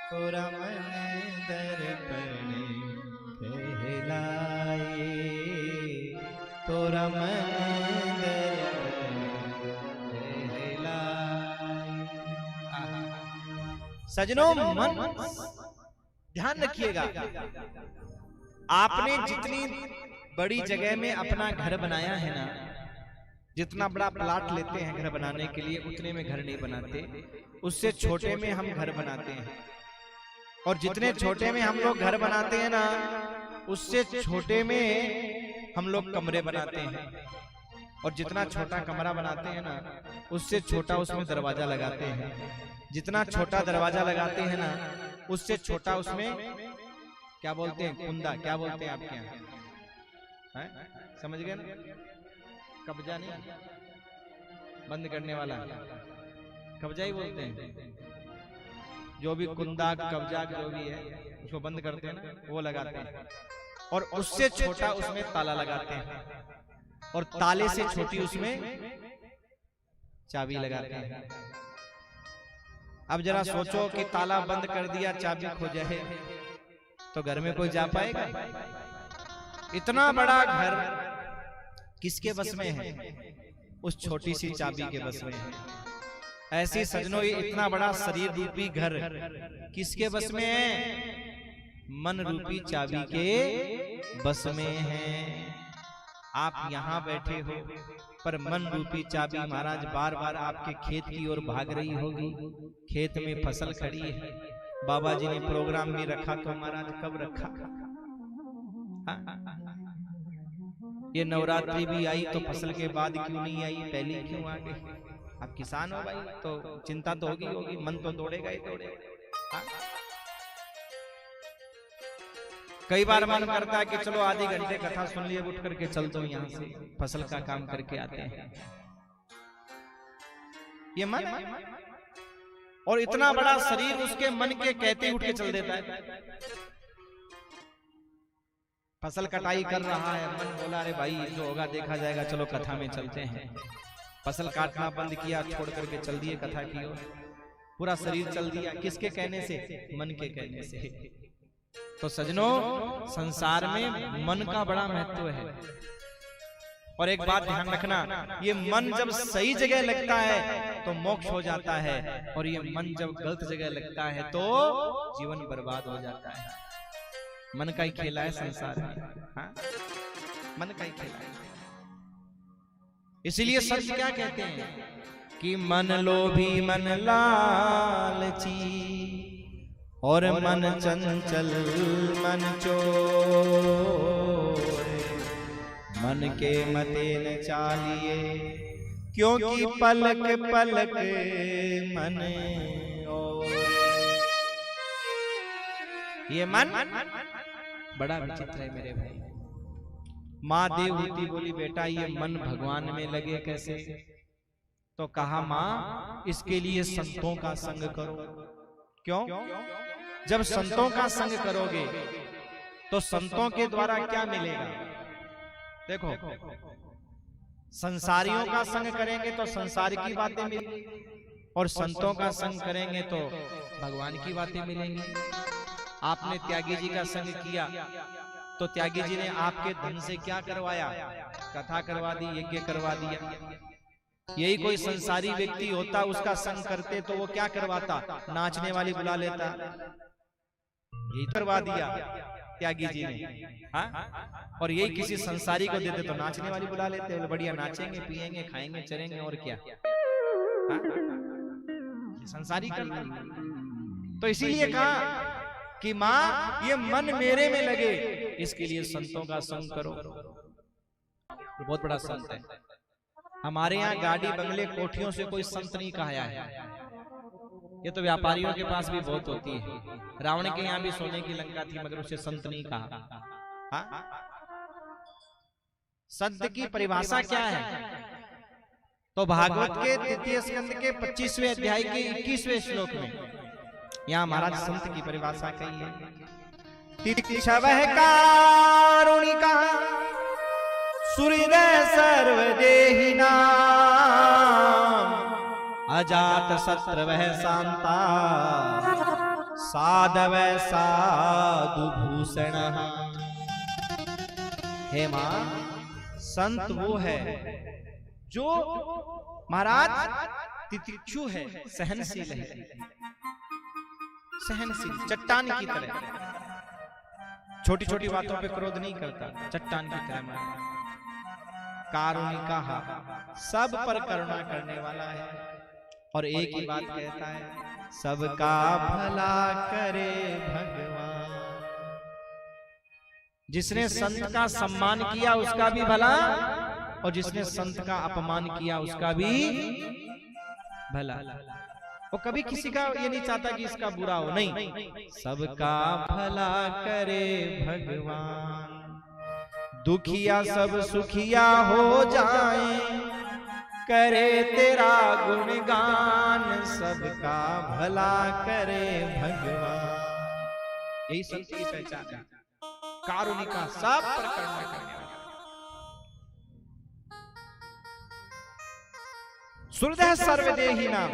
तोरा मन दर्पण कहलाए, तोरा मन दर्पण कहलाए। सजनों, मन ध्यान रखिएगा, आपने जितनी बड़ी जगह में अपना घर बनाया है ना, जितना बड़ा प्लाट लेते हैं घर बनाने के लिए, उतने में घर नहीं बनाते, उससे छोटे में हम घर बनाते हैं। और जितने छोटे में हम लोग घर बनाते हैं ना, उससे छोटे में हम लोग कमरे बनाते हैं। और जितना छोटा कमरा बनाते हैं ना, उससे छोटा उसमें दरवाजा लगाते हैं। जितना छोटा दरवाजा लगाते हैं ना, उससे छोटा उसमें क्या बोलते हैं, कुंदा, क्या बोलते हैं आपके यहाँ, समझ गए ना? कब्जा नहीं, बंद करने वाला, कब्जा ही बोलते हैं। जो भी कुंदा कब्जा जो भी है, उसको बंद करते हैं ना, वो लगाते हैं। और उससे छोटा उसमें ताला लगाते हैं, और ताले से छोटी उसमें चाबी लगाते हैं। अब जरा सोचो कि ताला बंद कर दिया, चाबी खो जाए, तो घर में कोई जा पाएगा? इतना बड़ा घर किसके बस में है? उस छोटी सी चाबी के बस में है। ऐसे सजनों, ये इतना बड़ा शरीर रूपी घर किसके बस में है? मन रूपी चाबी के बस में है। आप यहाँ बैठे हो, पर मन रूपी चाबी महाराज बार बार आपके खेत की ओर भाग रही होगी। खेत में फसल खड़ी है, बाबा जी ने प्रोग्राम भी रखा, तो महाराज कब रखा? ये नवरात्रि भी आई तो फसल के बाद क्यों नहीं आई, पहले क्यों आ गई? आप किसान हो भाई, तो चिंता तो होगी, मन तो दौड़ेगा ही दौड़ेगा। कई बार मन करता है कि चलो आधे घंटे कथा सुन लिए, उठ करके चलते हो यहाँ से, फसल का काम करके आते हैं। ये मन, और इतना बड़ा शरीर उसके मन के कहते उठ के चल देता है। फसल कटाई कर रहा है, मन बोला अरे भाई जो होगा देखा जाएगा, चलो कथा में चलते हैं। फसल काटना बंद किया, छोड़ करके चल दिए कथा की ओर। पूरा शरीर चल दिया, किसके कहने से? मन के कहने से। तो सजनों, संसार में मन का बड़ा महत्व है। और एक बात ध्यान रखना, ये मन जब सही जगह लगता है तो मोक्ष हो जाता है, और ये मन जब गलत जगह लगता है तो जीवन बर्बाद हो जाता है। मन का ही खेला है संसार में, हाँ? मन का ही खेला है। इसीलिए संत क्या कहते हैं कि मन लोभी मन लालची, और मन चंचल मन चोर, मन के मते न चालिए, क्योंकि पलक पलक मन और। ये मन बड़ा विचित्र है मेरे भाई। माँ देवहूति बोली बेटा ये मन भगवान में लगे कैसे? तो कहा माँ इसके लिए संतों का संग करो। क्यों? जब संतों का संग करोगे तो संतों के द्वारा क्या मिलेगा? देखो, संसारियों का संग करेंगे तो संसार की बातें मिलेंगी, और संतों का संग करेंगे तो भगवान की बातें मिलेंगी। आपने त्यागी जी का संग किया तो त्यागी जी ने आपके धन से क्या करवाया? कथा करवा दी, यज्ञ करवा दिया। यही कोई संसारी व्यक्ति होता, उसका संग करते तो वो क्या करवाता? नाचने वाली बुला लेता। यही करवा दिया त्यागी जी ने, हाँ? और यही किसी संसारी को देते तो नाचने वाली बुला लेते, बढ़िया नाचेंगे, पिएंगे, खाएंगे, चरेंगे, और क्या, हाँ? संसारी करते। तो इसीलिए कहा कि माँ ये मन मेरे में लगे, इसके लिए संतों का संग करो। बहुत बड़ा संत है। हमारे यहाँ गाड़ी बंगले कोठियों से कोई संत नहीं कहाया है, ये तो व्यापारियों के पास भी बहुत होती है। रावण के यहाँ भी सोने की लंका थी, मगर उसे संत नहीं कहा। हाँ? संत की परिभाषा क्या है? तो भागवत के तृतीय स्कंद के 25वें अध्याय के 21वें श्लोक में यहाँ महाराज संत की परिभाषा कही है। तितिक्षवः कारुणिका सुहृदः सर्वदेहिनां, अजात शत्रवः शांता साधव साधु भूषण। हे मां, संत वो है जो महाराज तितिक्षु है, सहनशील है, सहनशील चट्टान की तरह, छोटी छोटी बातों पे क्रोध नहीं करता, चट्टान की तरह। कारुणिका, सब पर करुणा करने वाला है, और एक ही बात कहता है, सबका भला करे भगवान। जिसने संत का सम्मान किया उसका भी भला, और जिसने संत का अपमान किया उसका भी भला। वो कभी किसी का ये नहीं चाहता कि इसका बुरा हो, नहीं, सबका भला करे भगवान। दुखिया सब सुखिया हो जाए, करे तेरा गुणगान, सबका भला करे भगवान। यही संत की पहचान है, कारुणिका, सब पर करुणा करने वाला। सुहृदः सर्वदेही नाम,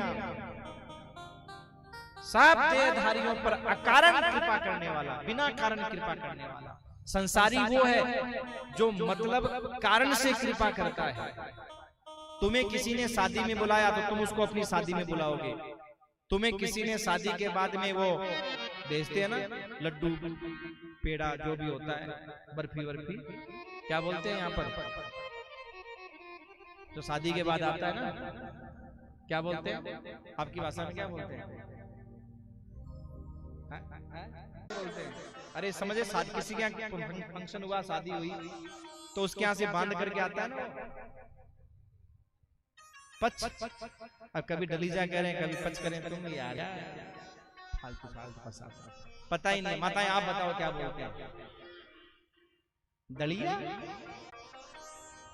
सब देहधारियों पर अकारण कृपा करने वाला, बिना कारण कृपा करने वाला। संसारी वो है जो मतलब कारण से कृपा करता है। तुम्हें किसी ने शादी में बुलाया तो तुम उसको अपनी शादी में बुलाओगे। तुम्हें किसी ने शादी के बाद में वो भेजते हैं ना, लड्डू पेड़ा जो भी होता है, बर्फी वर्फी, क्या बोलते हैं यहाँ पर जो शादी के बाद आता है ना, क्या बोलते हैं आपकी भाषा में, क्या बोलते हैं? बोलते हैं, अरे समझे, किसी के यहाँ फंक्शन हुआ, शादी हुई, तो उसके यहाँ से बांध करके आता है ना पच। अब कभी डलीजा कह रहे हैं, कभी पच करें, तुम यार फालतू फालतू पता ही नहीं। माताएं आप बताओ क्या बोलते हैं? दलिया?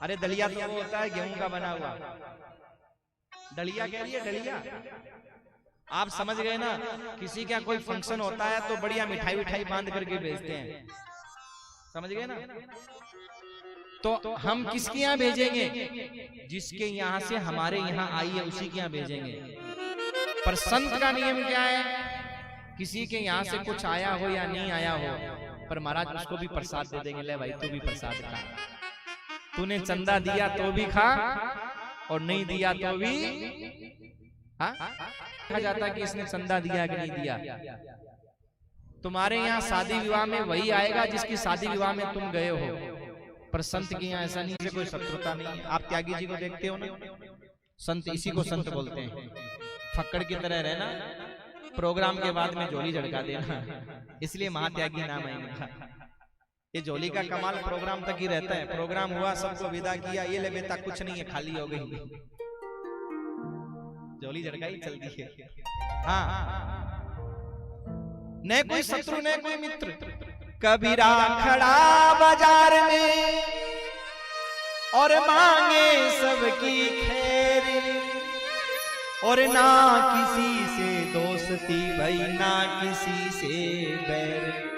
अरे दलिया तो वो होता है गेहूं का बना हुआ, दलिया कह रही है, दलिया। आप समझ गए ना, किसी का कोई फंक्शन होता है तो बढ़िया मिठाई विठाई बांध करके भेजते हैं, समझ गए ना। तो हम किसके यहाँ भेजेंगे? जिसके यहाँ से हमारे यहाँ आई है उसी के यहाँ भेजेंगे। पर संत का नियम क्या है? किसी के यहाँ से कुछ आया हो या नहीं आया हो, पर महाराज उसको भी प्रसाद दे देंगे, ले भाई तू भी प्रसाद खा। तूने चंदा दिया तो भी खा, और नहीं दिया तो भी कहा जाता कि इसने चंदा दिया कि नहीं दिया। तुम्हारे यहाँ शादी विवाह में वही आएगा जिसकी शादी विवाह में तुम गए हो, पर संत के यहाँ ऐसा नहीं है, कोई शत्रुता नहीं है। आप त्यागी जी को देखते हो ना, संत इसी को संत बोलते हैं। फक्कड़ की तरह रहना, प्रोग्राम के बाद में झोली झड़का देना, इसलिए महात्यागी नाम है इनका। ये झोली का कमाल प्रोग्राम तक ही रहता है। प्रोग्राम हुआ, सबको विदा किया, ये ले बेटा कुछ नहीं है, खाली हो गई, झोली झड़काई चलती है। हाँ, न कोई शत्रु न कोई मित्र। कबीरा खड़ा बाजार में और मांगे सबकी खैर, और ना किसी से दोस्ती भाई, ना किसी से बैर।